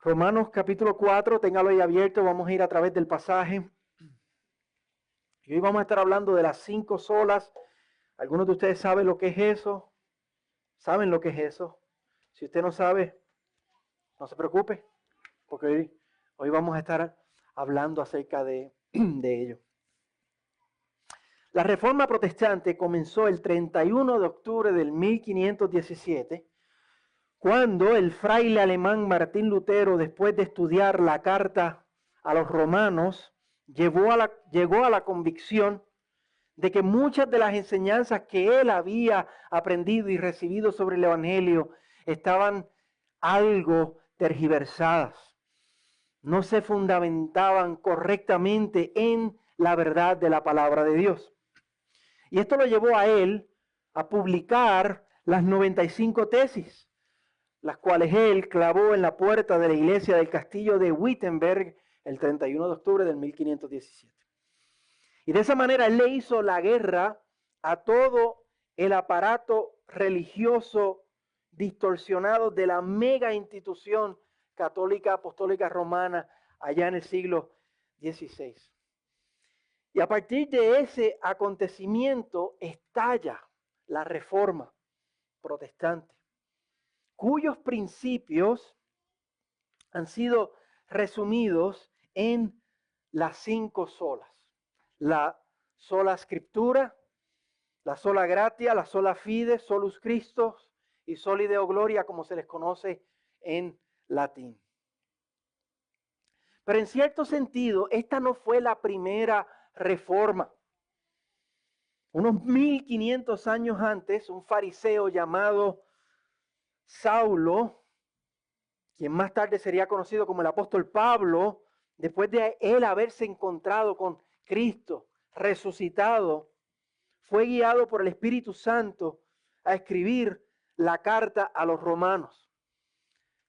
Romanos capítulo 4, téngalo ahí abierto, vamos a ir a través del pasaje. Y hoy vamos a estar hablando de las 5 solas. Algunos de ustedes saben lo que es eso. ¿Saben lo que es eso? Si usted no sabe, no se preocupe, porque hoy vamos a estar hablando acerca de ello. La Reforma Protestante comenzó el 31 de octubre del 1517, cuando el fraile alemán Martín Lutero, después de estudiar la carta a los romanos, llegó a la convicción de que muchas de las enseñanzas que él había aprendido y recibido sobre el Evangelio estaban algo tergiversadas. No se fundamentaban correctamente en la verdad de la palabra de Dios. Y esto lo llevó a él a publicar las 95 tesis, las cuales él clavó en la puerta de la iglesia del castillo de Wittenberg el 31 de octubre del 1517. Y de esa manera él le hizo la guerra a todo el aparato religioso distorsionado de la mega institución católica apostólica romana allá en el siglo XVI. Y a partir de ese acontecimiento estalla la Reforma Protestante, cuyos principios han sido resumidos en las 5 solas. La sola Scriptura, la sola gratia, la sola fide, solus Christus y soli Deo gloria, como se les conoce en latín. Pero en cierto sentido, esta no fue la primera reforma. Unos 1500 años antes, un fariseo llamado Saulo, quien más tarde sería conocido como el apóstol Pablo, después de él haberse encontrado con Cristo resucitado, fue guiado por el Espíritu Santo a escribir la carta a los romanos.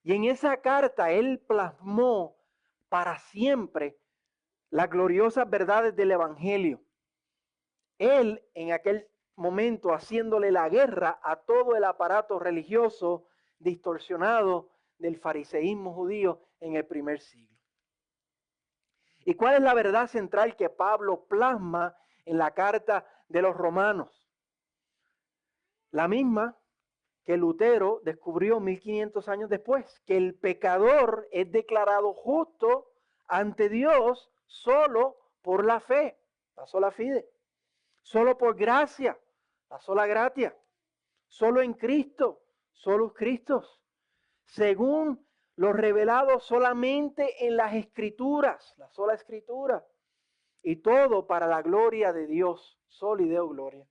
Y en esa carta él plasmó para siempre las gloriosas verdades del Evangelio. Él en aquel momento haciéndole la guerra a todo el aparato religioso distorsionado del fariseísmo judío en el primer siglo. ¿Y cuál es la verdad central que Pablo plasma en la carta de los romanos? La misma que Lutero descubrió 1500 años después, que el pecador es declarado justo ante Dios solo por la fe, la sola fide, solo por gracia, la sola gratia, solo en Cristo, solus Christus, según lo revelado solamente en las Escrituras, la sola Escritura, y todo para la gloria de Dios, soli Deo gloria.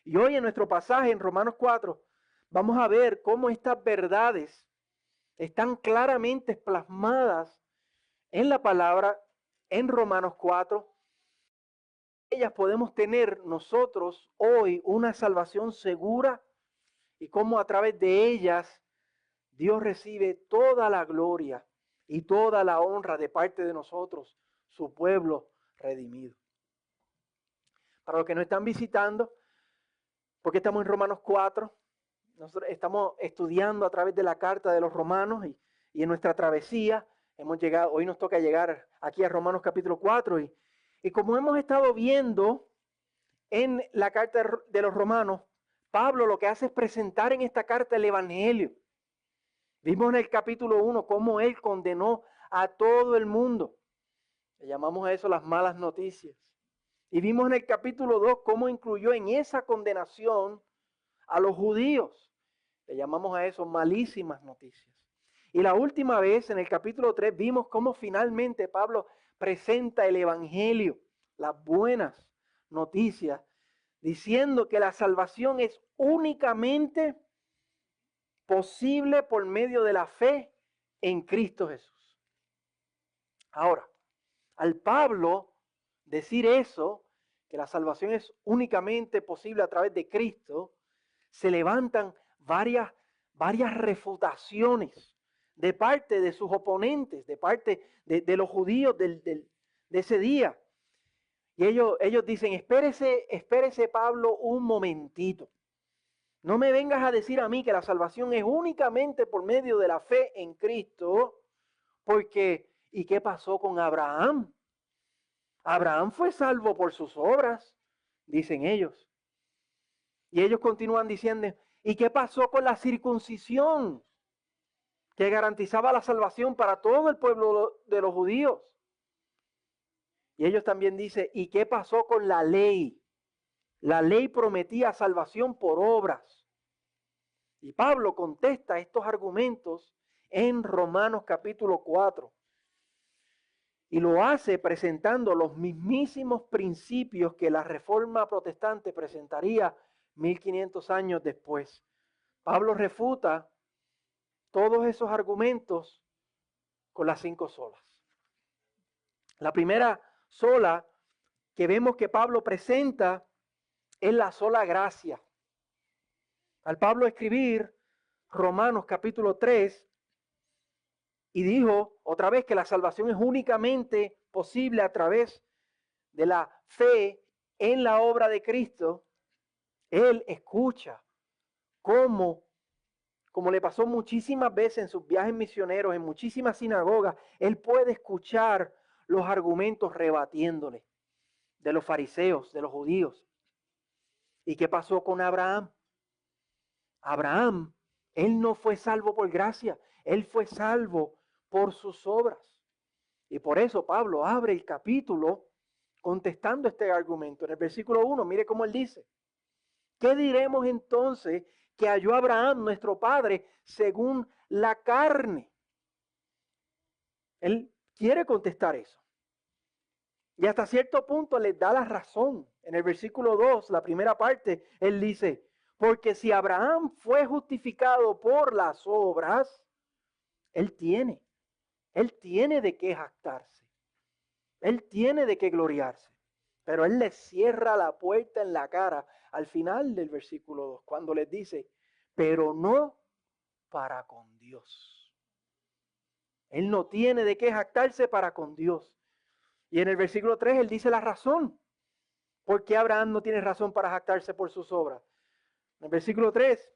Y hoy en nuestro pasaje en Romanos 4 vamos a ver cómo estas verdades están claramente plasmadas en la palabra en Romanos 4. Ellas podemos tener nosotros hoy una salvación segura y cómo a través de ellas Dios recibe toda la gloria y toda la honra de parte de nosotros, su pueblo redimido. Para los que nos están visitando, porque estamos en Romanos 4, nosotros estamos estudiando a través de la carta de los romanos y en nuestra travesía hemos llegado, hoy nos toca llegar aquí a Romanos capítulo 4 y como hemos estado viendo en la carta de los romanos, Pablo lo que hace es presentar en esta carta el Evangelio. Vimos en el capítulo 1 cómo él condenó a todo el mundo. Le llamamos a eso las malas noticias. Y vimos en el capítulo 2 cómo incluyó en esa condenación a los judíos. Le llamamos a eso malísimas noticias. Y la última vez, en el capítulo 3, vimos cómo finalmente Pablo presenta el Evangelio, las buenas noticias, diciendo que la salvación es únicamente posible por medio de la fe en Cristo Jesús. Ahora, al Pablo decir eso, que la salvación es únicamente posible a través de Cristo, se levantan varias refutaciones de parte de sus oponentes, de parte de los judíos de ese día. Y ellos dicen, espérese Pablo un momentito. No me vengas a decir a mí que la salvación es únicamente por medio de la fe en Cristo, Porque, ¿y qué pasó con Abraham? Abraham fue salvo por sus obras, dicen ellos. Y ellos continúan diciendo, ¿y qué pasó con la circuncisión que garantizaba la salvación para todo el pueblo de los judíos? Y ellos también dicen, ¿y qué pasó con la ley? La ley prometía salvación por obras. Y Pablo contesta estos argumentos en Romanos capítulo 4. Y lo hace presentando los mismísimos principios que la Reforma Protestante presentaría 1500 años después. Pablo refuta todos esos argumentos con las 5 solas. La primera sola que vemos que Pablo presenta es la sola gracia. Al Pablo escribir Romanos capítulo 3, y dijo otra vez que la salvación es únicamente posible a través de la fe en la obra de Cristo, él escucha cómo, como le pasó muchísimas veces en sus viajes misioneros, en muchísimas sinagogas, él puede escuchar los argumentos rebatiéndole de los fariseos, de los judíos. ¿Y qué pasó con Abraham? Abraham, él no fue salvo por gracia, él fue salvo por sus obras. Y por eso Pablo abre el capítulo contestando este argumento. En el versículo 1, mire cómo él dice, ¿qué diremos entonces que halló Abraham, nuestro padre, según la carne? Él quiere contestar eso. Y hasta cierto punto les da la razón. En el versículo 2, la primera parte, él dice, porque si Abraham fue justificado por las obras, él tiene de qué jactarse. Él tiene de qué gloriarse. Pero él les cierra la puerta en la cara al final del versículo 2, cuando les dice, pero no para con Dios. Él no tiene de qué jactarse para con Dios. Y en el versículo 3 él dice la razón. ¿Por qué Abraham no tiene razón para jactarse por sus obras? En el versículo 3,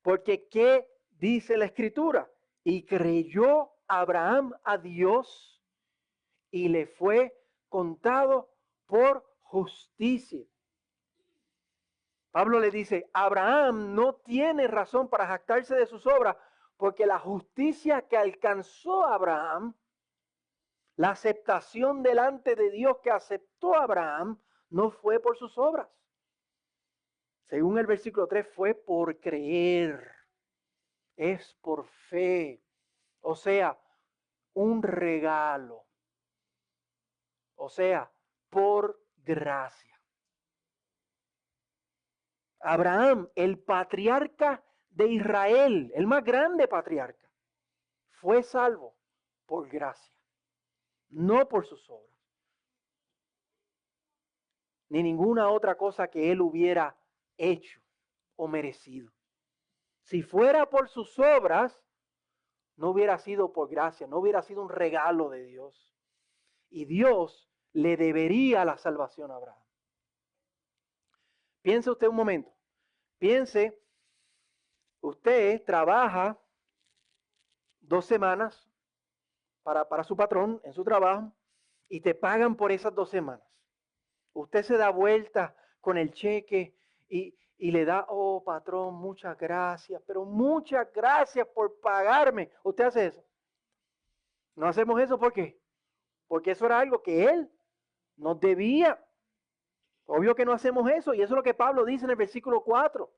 porque ¿qué dice la Escritura? Y creyó Abraham a Dios y le fue contado por justicia. Pablo le dice, Abraham no tiene razón para jactarse de sus obras, porque la justicia que alcanzó Abraham, la aceptación delante de Dios que aceptó Abraham, no fue por sus obras. Según el versículo 3, fue por creer, es por fe, o sea, un regalo, o sea, por gracia. Abraham, el patriarca de Israel, el más grande patriarca, fue salvo por gracia, no por sus obras, ni ninguna otra cosa que él hubiera hecho o merecido. Si fuera por sus obras, no hubiera sido por gracia, no hubiera sido un regalo de Dios. Y Dios le debería la salvación a Abraham. Piense usted un momento. Piense, usted trabaja 2 semanas para su patrón en su trabajo y te pagan por esas 2 semanas. Usted se da vuelta con el cheque y le da, oh patrón, muchas gracias, pero muchas gracias por pagarme. ¿Usted hace eso? No hacemos eso, ¿por qué? Porque eso era algo que él nos debía. Obvio que no hacemos eso, y eso es lo que Pablo dice en el versículo 4.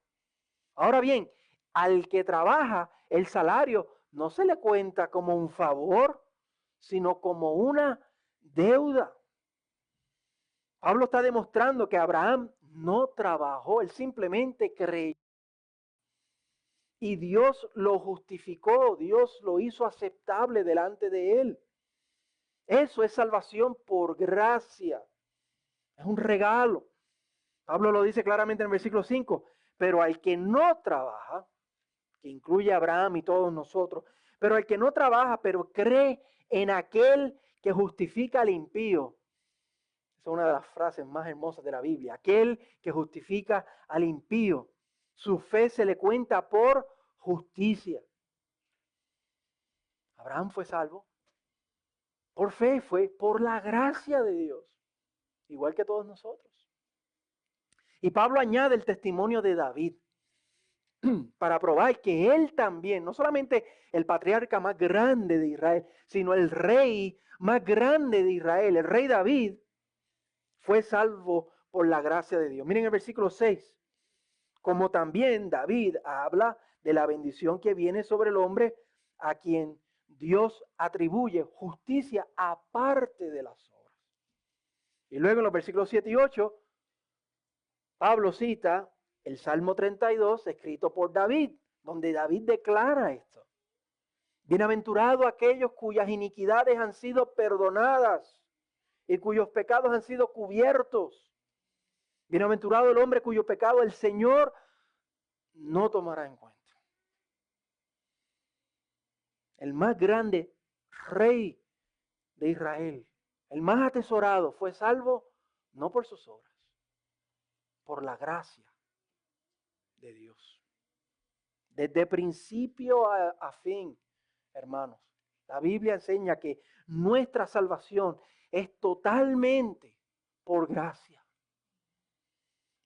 Ahora bien, al que trabaja, el salario no se le cuenta como un favor, sino como una deuda. Pablo está demostrando que Abraham no trabajó, él simplemente creyó. Y Dios lo justificó, Dios lo hizo aceptable delante de él. Eso es salvación por gracia. Es un regalo. Pablo lo dice claramente en el versículo 5. Pero al que no trabaja, que incluye a Abraham y todos nosotros, pero al que no trabaja, pero cree en aquel que justifica al impío. Esa es una de las frases más hermosas de la Biblia. Aquel que justifica al impío. Su fe se le cuenta por justicia. Abraham fue salvo por fe, fue por la gracia de Dios, igual que todos nosotros. Y Pablo añade el testimonio de David para probar que él también, no solamente el patriarca más grande de Israel, sino el rey más grande de Israel, el rey David, fue salvo por la gracia de Dios. Miren el versículo 6. Como también David habla de la bendición que viene sobre el hombre a quien Dios atribuye justicia aparte de las obras. Y luego en los versículos 7 y 8, Pablo cita el Salmo 32 escrito por David, donde David declara esto. Bienaventurados aquellos cuyas iniquidades han sido perdonadas y cuyos pecados han sido cubiertos. Bienaventurado el hombre cuyo pecado el Señor no tomará en cuenta. El más grande rey de Israel, el más atesorado, fue salvo no por sus obras, por la gracia de Dios. Desde principio a fin, hermanos, la Biblia enseña que nuestra salvación es totalmente por gracia.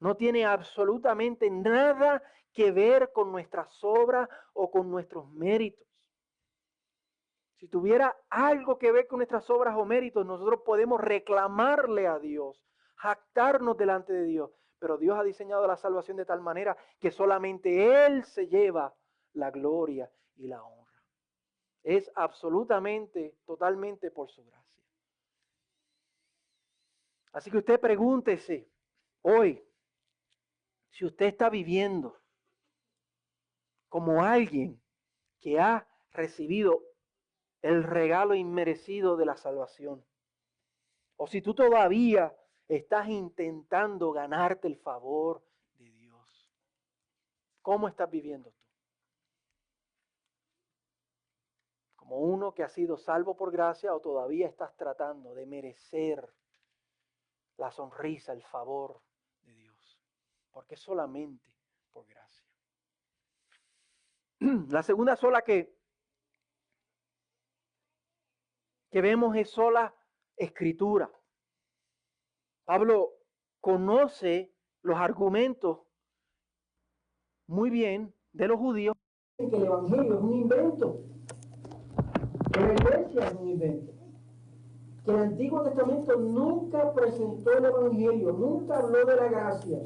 No tiene absolutamente nada que ver con nuestras obras o con nuestros méritos. Si tuviera algo que ver con nuestras obras o méritos, nosotros podemos reclamarle a Dios, jactarnos delante de Dios. Pero Dios ha diseñado la salvación de tal manera que solamente Él se lleva la gloria y la honra. Es absolutamente, totalmente por su gracia. Así que usted pregúntese hoy, si usted está viviendo como alguien que ha recibido el regalo inmerecido de la salvación, o si tú todavía estás intentando ganarte el favor de Dios. ¿Cómo estás viviendo tú? ¿Como uno que ha sido salvo por gracia o todavía estás tratando de merecer la sonrisa, el favor de Dios? Porque es solamente por gracia. La segunda sola que vemos es sola escritura. Pablo conoce los argumentos muy bien de los judíos. Que el evangelio es un invento, que la iglesia es un invento, que el Antiguo Testamento nunca presentó el evangelio, nunca habló de la gracia.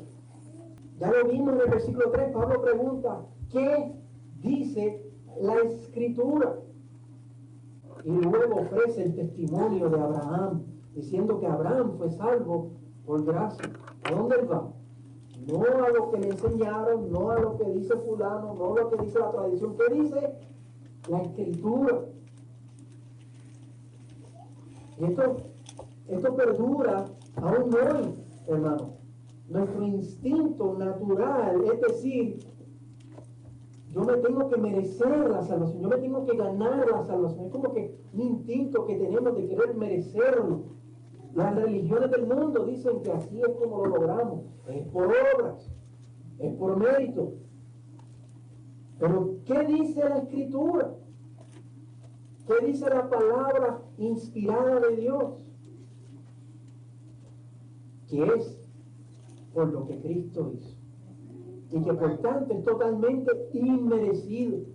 Ya lo vimos en el versículo 3, Pablo pregunta, ¿qué dice la Escritura? Y luego ofrece el testimonio de Abraham, diciendo que Abraham fue salvo por gracia. ¿A dónde él va? No a lo que le enseñaron, no a lo que dice fulano, no a lo que dice la tradición. ¿Qué dice la Escritura? Y esto perdura aún hoy, hermano. Nuestro instinto natural, es decir, yo me tengo que merecer la salvación, yo me tengo que ganar la salvación. Es como que un instinto que tenemos de querer merecerlo. Las religiones del mundo dicen que así es como lo logramos. Es por obras, es por mérito. Pero ¿qué dice la Escritura? ¿Qué dice la palabra inspirada de Dios? Que es por lo que Cristo hizo. Y que por tanto es totalmente inmerecido.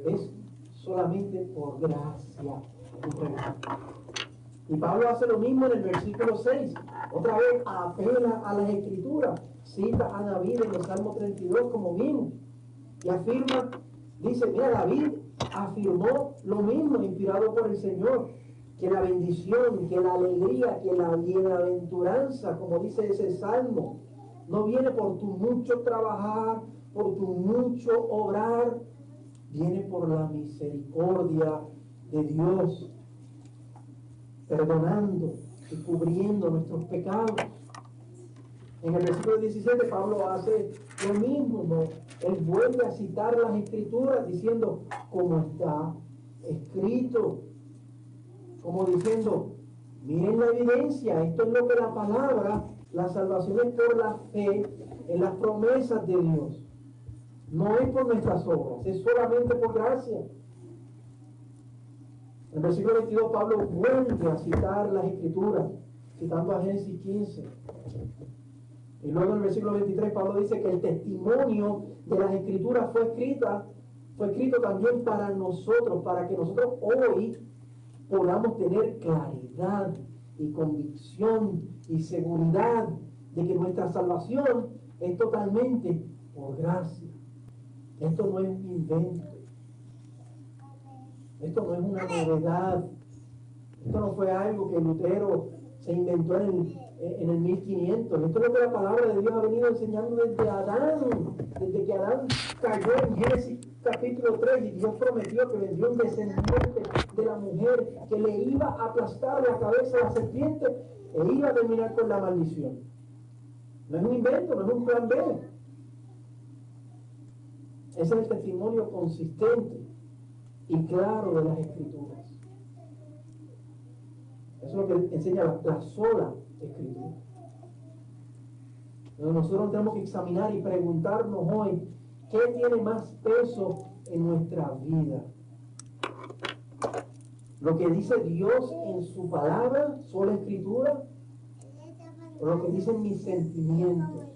Es solamente por gracia. Y Pablo hace lo mismo en el versículo 6. Otra vez apela a las Escrituras. Cita a David en el Salmo 32 como vimos. Y afirma, dice, mira, David afirmó lo mismo, inspirado por el Señor, que la bendición, que la alegría, que la bienaventuranza, como dice ese Salmo, no viene por tu mucho trabajar, por tu mucho obrar, viene por la misericordia de Dios, perdonando y cubriendo nuestros pecados. En el versículo 17 Pablo hace lo mismo, ¿no? Él vuelve a citar las Escrituras diciendo, como está escrito, como diciendo, miren la evidencia, esto es lo que la palabra, la salvación es por la fe en las promesas de Dios. No es por nuestras obras, es solamente por gracia. En el versículo 22 Pablo vuelve a citar las Escrituras, citando a Génesis 15. Y luego en el versículo 23 Pablo dice que el testimonio de las Escrituras fue escrito también para nosotros, para que nosotros hoy podamos tener claridad y convicción y seguridad de que nuestra salvación es totalmente por gracia. Esto no es un invento. Esto no es una novedad. Esto no fue algo que Lutero se inventó en el 1500. Esto es lo que la palabra de Dios ha venido enseñando desde Adán. Desde que Adán cayó en Génesis capítulo 3 y Dios prometió que vendría un descendiente de la mujer que le iba a aplastar la cabeza a la serpiente e iba a terminar con la maldición. No es un invento, no es un plan B. Ese es el testimonio consistente y claro de las Escrituras. Eso es lo que enseña la sola Escritura. Entonces nosotros tenemos que examinar y preguntarnos hoy, ¿qué tiene más peso en nuestra vida? ¿Lo que dice Dios en su palabra, sola Escritura? ¿O lo que dicen mis sentimientos?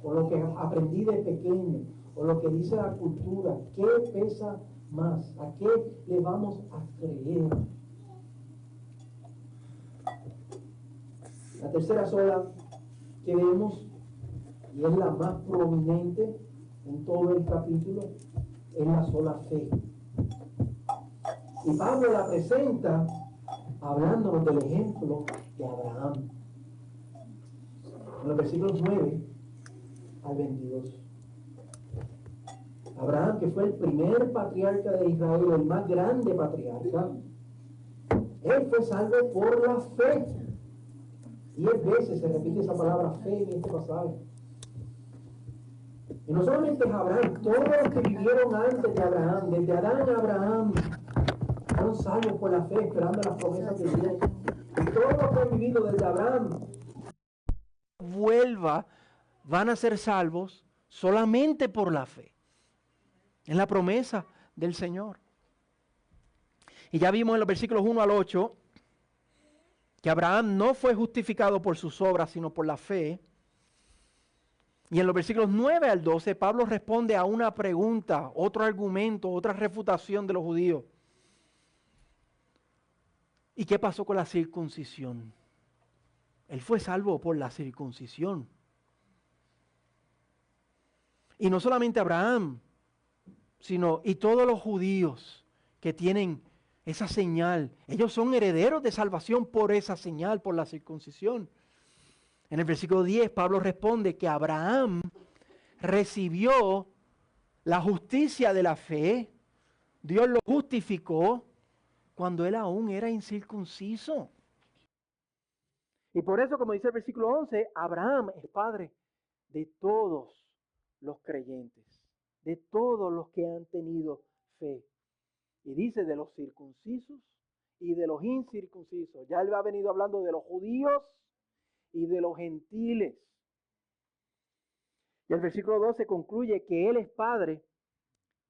¿O lo que aprendí de pequeño? ¿O lo que dice la cultura? ¿Qué pesa más? ¿A qué le vamos a creer? La tercera sola que vemos, y es la más prominente en todo el capítulo, es la sola fe. Y Pablo la presenta hablándonos del ejemplo de Abraham. En los versículos 9 al 22. Abraham, que fue el primer patriarca de Israel, el más grande patriarca, él fue salvo por la fe. 10 veces se repite esa palabra fe en este pasaje. Y no solamente es Abraham, todos los que vivieron antes de Abraham, desde Adán a Abraham, fueron salvos por la fe, esperando las promesas de Dios. Y todos los que han vivido desde Abraham, van a ser salvos solamente por la fe, en la promesa del Señor. Y ya vimos en los versículos 1 al 8 que Abraham no fue justificado por sus obras, sino por la fe. Y en los versículos 9 al 12, Pablo responde a una pregunta, otro argumento, otra refutación de los judíos. ¿Y qué pasó con la circuncisión? Él fue salvo por la circuncisión. Y no solamente Abraham, sino y todos los judíos que tienen esa señal. Ellos son herederos de salvación por esa señal, por la circuncisión. En el versículo 10, Pablo responde que Abraham recibió la justicia de la fe. Dios lo justificó cuando él aún era incircunciso. Y por eso, como dice el versículo 11, Abraham es padre de todos los creyentes, de todos los que han tenido fe. Y dice de los circuncisos y de los incircuncisos. Ya él ha venido hablando de los judíos y de los gentiles. Y el versículo 12 concluye que él es padre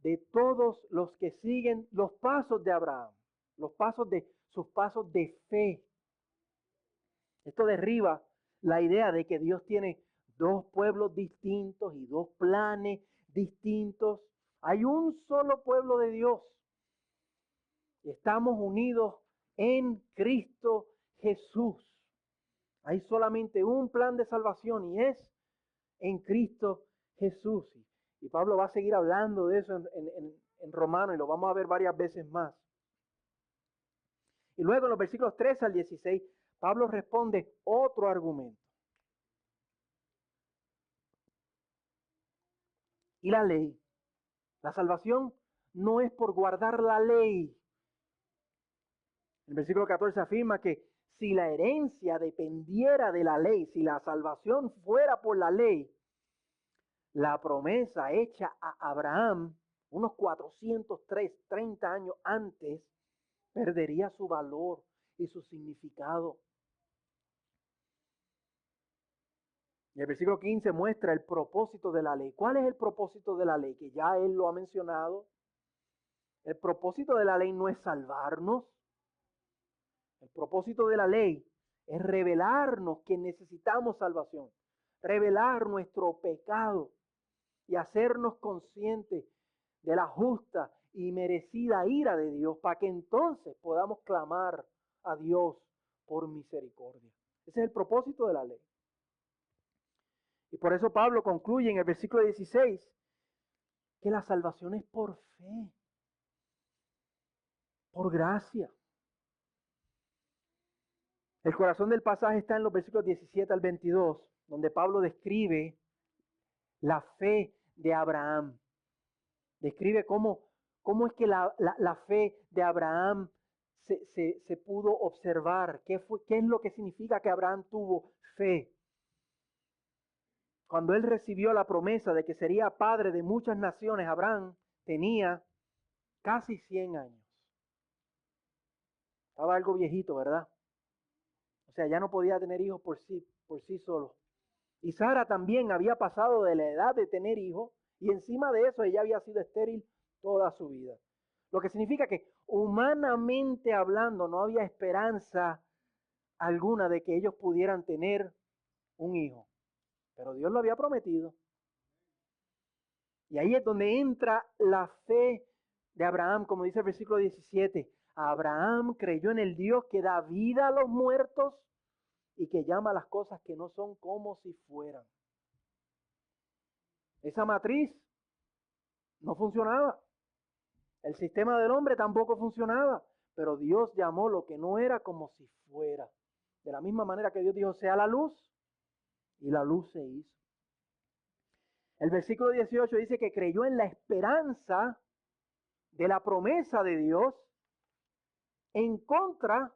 de todos los que siguen los pasos de Abraham, sus pasos de fe. Esto derriba la idea de que Dios tiene dos pueblos distintos y dos planes distintos. Hay un solo pueblo de Dios. Estamos unidos en Cristo Jesús. Hay solamente un plan de salvación y es en Cristo Jesús. Y Pablo va a seguir hablando de eso en Romanos y lo vamos a ver varias veces más. Y luego en los versículos 13 al 16, Pablo responde otro argumento. Y la ley. La salvación no es por guardar la ley. El versículo 14 afirma que si la herencia dependiera de la ley, si la salvación fuera por la ley, la promesa hecha a Abraham unos 430 años antes perdería su valor y su significado. Y el versículo 15 muestra el propósito de la ley. ¿Cuál es el propósito de la ley? Que ya él lo ha mencionado. El propósito de la ley no es salvarnos. El propósito de la ley es revelarnos que necesitamos salvación, revelar nuestro pecado y hacernos conscientes de la justa y merecida ira de Dios para que entonces podamos clamar a Dios por misericordia. Ese es el propósito de la ley. Y por eso Pablo concluye en el versículo 16 que la salvación es por fe, por gracia. El corazón del pasaje está en los versículos 17 al 22, donde Pablo describe la fe de Abraham. Describe cómo es que la fe de Abraham se pudo observar. ¿Qué es lo que significa que Abraham tuvo fe? Cuando él recibió la promesa de que sería padre de muchas naciones, Abraham tenía casi 100 años. Estaba algo viejito, ¿verdad? O sea, ya no podía tener hijos por sí solo. Y Sara también había pasado de la edad de tener hijos y encima de eso ella había sido estéril toda su vida. Lo que significa que humanamente hablando no había esperanza alguna de que ellos pudieran tener un hijo. Pero Dios lo había prometido. Y ahí es donde entra la fe de Abraham, como dice el versículo 17. Abraham creyó en el Dios que da vida a los muertos y que llama a las cosas que no son como si fueran. Esa matriz no funcionaba. El sistema del hombre tampoco funcionaba, pero Dios llamó lo que no era como si fuera. De la misma manera que Dios dijo, sea la luz, y la luz se hizo. El versículo 18 dice que creyó en la esperanza de la promesa de Dios en contra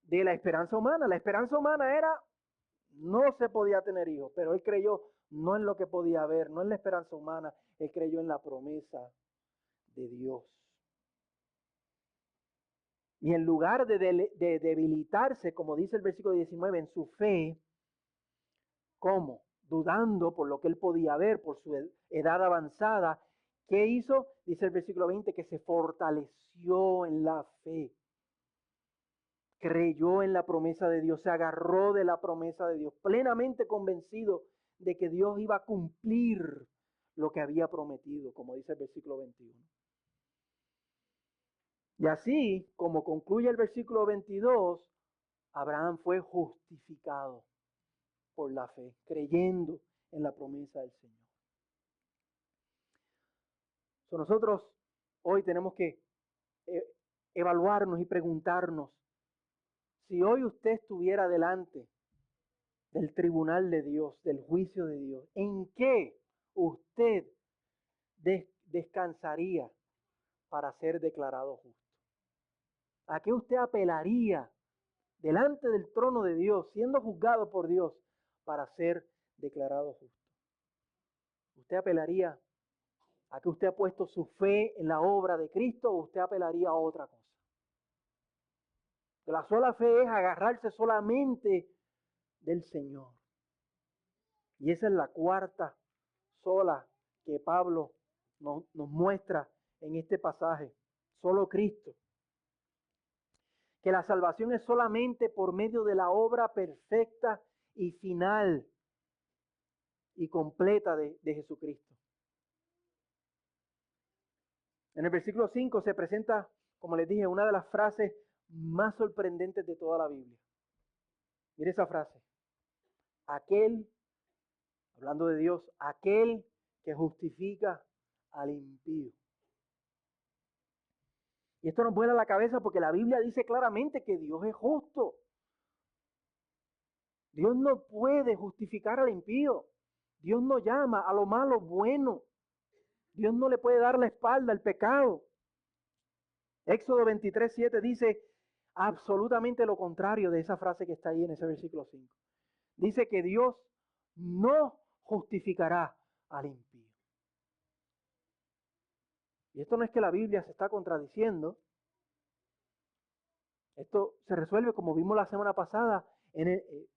de la esperanza humana. La esperanza humana era, no se podía tener hijos, pero él creyó no en lo que podía haber, no en la esperanza humana, él creyó en la promesa de Dios. Y en lugar de debilitarse, como dice el versículo 19, en su fe, ¿cómo? Dudando por lo que él podía ver, por su edad avanzada, ¿qué hizo? Dice el versículo 20, que se fortaleció en la fe. Creyó en la promesa de Dios, se agarró de la promesa de Dios, plenamente convencido de que Dios iba a cumplir lo que había prometido, como dice el versículo 21. Y así, como concluye el versículo 22, Abraham fue justificado por la fe, creyendo en la promesa del Señor. Nosotros hoy tenemos que evaluarnos y preguntarnos, si hoy usted estuviera delante del tribunal de Dios, del juicio de Dios, ¿en qué usted descansaría para ser declarado justo? ¿A qué usted apelaría delante del trono de Dios, siendo juzgado por Dios, para ser declarado justo? ¿Usted apelaría a que usted ha puesto su fe en la obra de Cristo o usted apelaría a otra cosa? Que la sola fe es agarrarse solamente del Señor. Y esa es la cuarta sola que Pablo nos muestra en este pasaje. Solo Cristo. Que la salvación es solamente por medio de la obra perfecta y final y completa de Jesucristo. En el versículo 5 se presenta, como les dije, una de las frases más sorprendentes de toda la Biblia. Mire esa frase. Aquel, hablando de Dios, aquel que justifica al impío. Y esto nos vuela la cabeza porque la Biblia dice claramente que Dios es justo. Dios no puede justificar al impío. Dios no llama a lo malo bueno. Dios no le puede dar la espalda al pecado. Éxodo 23:7 dice absolutamente lo contrario de esa frase que está ahí en ese versículo 5. Dice que Dios no justificará al impío. Y esto no es que la Biblia se está contradiciendo. Esto se resuelve como vimos la semana pasada,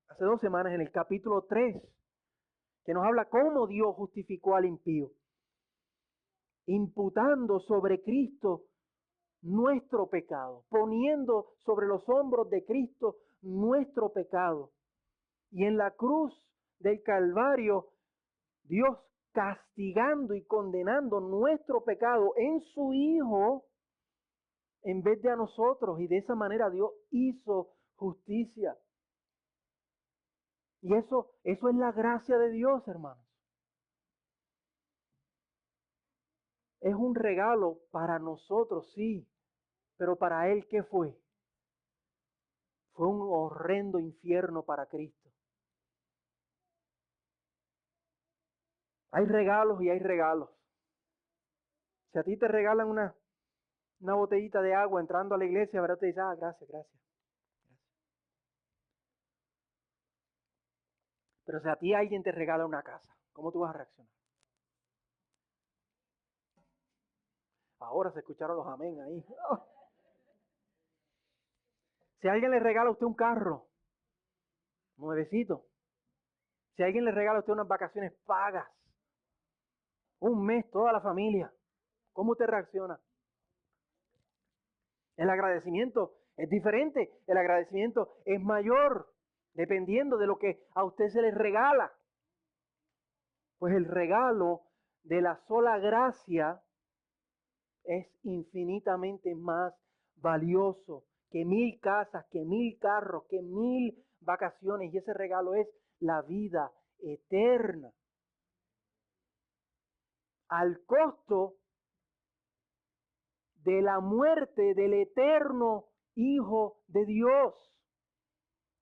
hace 2 semanas, en el capítulo 3, que nos habla cómo Dios justificó al impío, imputando sobre Cristo nuestro pecado, poniendo sobre los hombros de Cristo nuestro pecado. Y en la cruz del Calvario, Dios castigando y condenando nuestro pecado en su Hijo en vez de a nosotros. Y de esa manera Dios hizo justicia. Y eso es la gracia de Dios, hermanos. Es un regalo para nosotros, sí, pero para Él, ¿qué fue? Fue un horrendo infierno para Cristo. Hay regalos y hay regalos. Si a ti te regalan una botellita de agua entrando a la iglesia, ¿verdad? Te dices, gracias, gracias. Pero si a ti alguien te regala una casa, ¿cómo tú vas a reaccionar? Ahora se escucharon los amén ahí. Si alguien le regala a usted un carro, nuevecito. Si alguien le regala a usted unas vacaciones pagas, un mes, toda la familia, ¿cómo usted reacciona? El agradecimiento es diferente. El agradecimiento es mayor, dependiendo de lo que a usted se le regala. Pues el regalo de la sola gracia es infinitamente más valioso que 1000 casas, que 1000 carros, que 1000 vacaciones. Y ese regalo es la vida eterna. Al costo de la muerte del eterno Hijo de Dios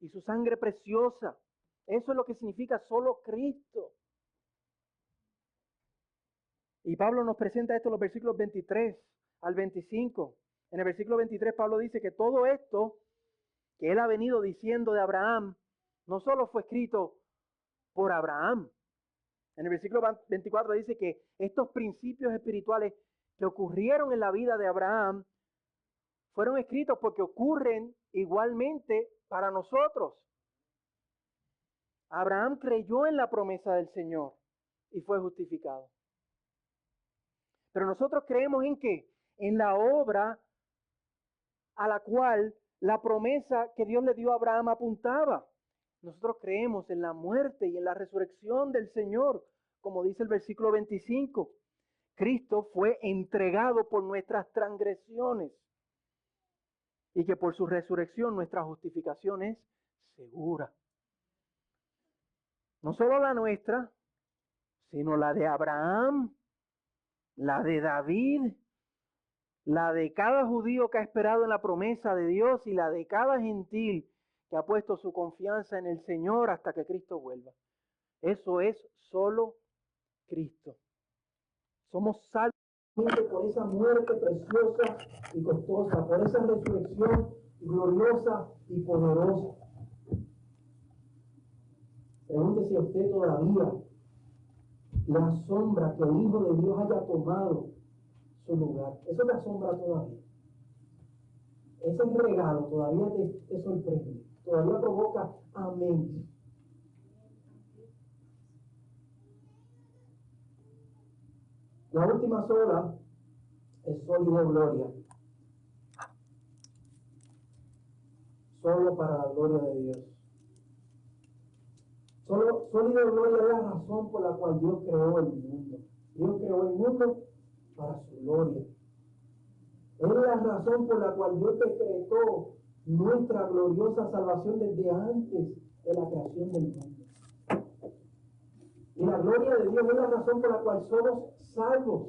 y su sangre preciosa. Eso es lo que significa solo Cristo. Y Pablo nos presenta esto en los versículos 23 al 25. En el versículo 23 Pablo dice que todo esto que él ha venido diciendo de Abraham no solo fue escrito por Abraham. En el versículo 24 dice que estos principios espirituales que ocurrieron en la vida de Abraham fueron escritos porque ocurren igualmente para nosotros. Abraham creyó en la promesa del Señor y fue justificado. Pero nosotros creemos ¿en qué? En la obra a la cual la promesa que Dios le dio a Abraham apuntaba. Nosotros creemos en la muerte y en la resurrección del Señor, como dice el versículo 25. Cristo fue entregado por nuestras transgresiones y que por su resurrección nuestra justificación es segura. No solo la nuestra, sino la de Abraham, la de David, la de cada judío que ha esperado en la promesa de Dios y la de cada gentil que ha puesto su confianza en el Señor hasta que Cristo vuelva. Eso es solo Cristo. Somos salvos por esa muerte preciosa y costosa, por esa resurrección gloriosa y poderosa. Pregúntese a usted todavía le asombra que el Hijo de Dios haya tomado su lugar. Eso te asombra todavía. Ese regalo todavía te sorprende. Todavía provoca amén. La última sola es sólida gloria. Solo para la gloria de Dios. Sólida gloria es la razón por la cual Dios creó el mundo. Dios creó el mundo para su gloria. Es la razón por la cual Dios decretó nuestra gloriosa salvación desde antes de la creación del mundo. Y la gloria de Dios es la razón por la cual somos salvos.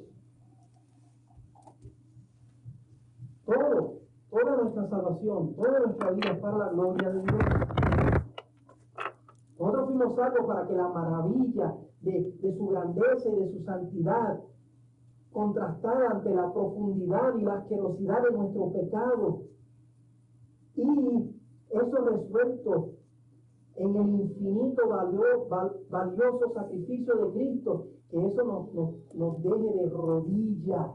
Toda nuestra salvación, toda nuestra vida es para la gloria de Dios. Nosotros fuimos salvos para que la maravilla de su grandeza y de su santidad contrastada ante la profundidad y la asquerosidad de nuestro pecado y eso resuelto en el infinito valioso sacrificio de Cristo, que eso nos deje de rodillas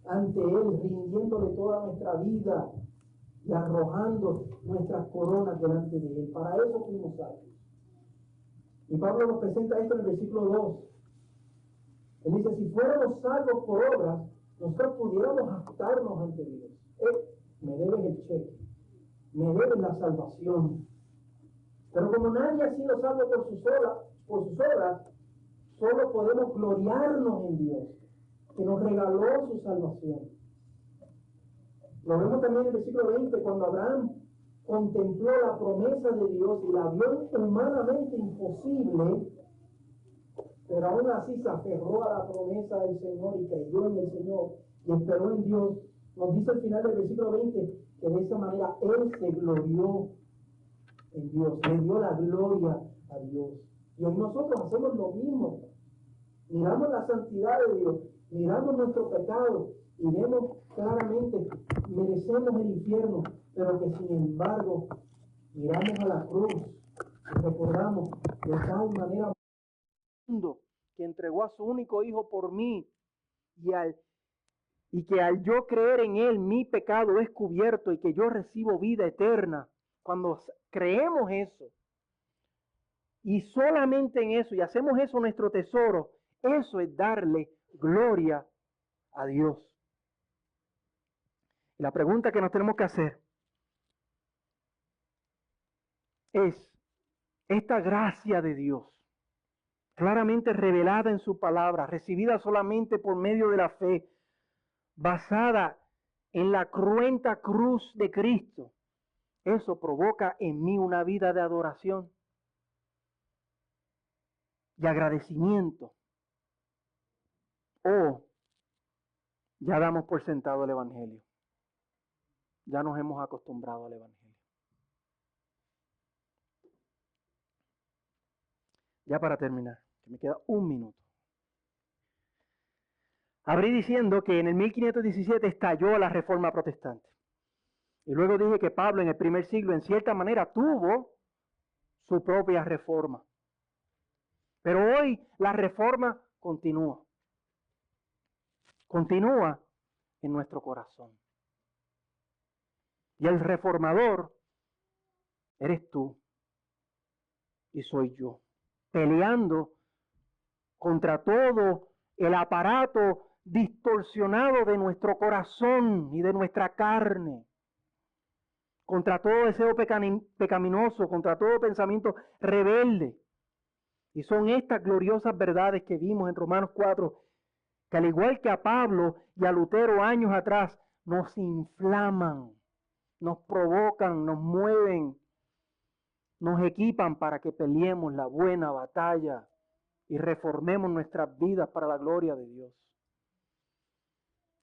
ante Él, rindiéndole toda nuestra vida y arrojando nuestras coronas delante de Él. Para eso fuimos salvos. Y Pablo nos presenta esto en el versículo 2. Él dice, si fuéramos salvos por obras, nosotros pudiéramos jactarnos ante Dios. Me debes el cheque, me debes la salvación. Pero como nadie ha sido salvo por sus obras, solo podemos gloriarnos en Dios, que nos regaló su salvación. Lo vemos también en el versículo 20, cuando Abraham contempló la promesa de Dios y la vio humanamente imposible, pero aún así se aferró a la promesa del Señor y creyó en el Señor y esperó en Dios. Nos dice al final del versículo 20 que de esa manera él se glorió en Dios, le dio la gloria a Dios. Y hoy nosotros hacemos lo mismo. Miramos la santidad de Dios, miramos nuestro pecado y vemos claramente merecemos el infierno, pero que sin embargo miramos a la cruz y recordamos de tal manera que entregó a su único hijo por mí y que al yo creer en él mi pecado es cubierto y que yo recibo vida eterna. Cuando creemos eso y solamente en eso y hacemos eso nuestro tesoro, eso es darle gloria a Dios. La pregunta que nos tenemos que hacer es, esta gracia de Dios, claramente revelada en su palabra, recibida solamente por medio de la fe, basada en la cruenta cruz de Cristo, eso provoca en mí una vida de adoración y agradecimiento. O ya damos por sentado el Evangelio. Ya nos hemos acostumbrado al Evangelio. Ya para terminar, que me queda un minuto. Abrí diciendo que en el 1517 estalló la Reforma Protestante. Y luego dije que Pablo en el primer siglo en cierta manera tuvo su propia reforma. Pero hoy la reforma continúa. Continúa en nuestro corazón. Y el reformador eres tú y soy yo, peleando contra todo el aparato distorsionado de nuestro corazón y de nuestra carne, contra todo deseo pecaminoso, contra todo pensamiento rebelde. Y son estas gloriosas verdades que vimos en Romanos 4, que al igual que a Pablo y a Lutero años atrás, nos inflaman, nos provocan, nos mueven, nos equipan para que peleemos la buena batalla y reformemos nuestras vidas para la gloria de Dios.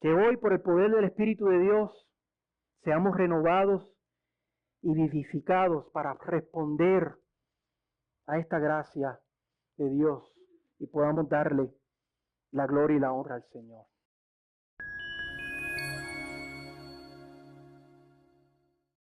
Que hoy, por el poder del Espíritu de Dios, seamos renovados y vivificados para responder a esta gracia de Dios y podamos darle la gloria y la honra al Señor.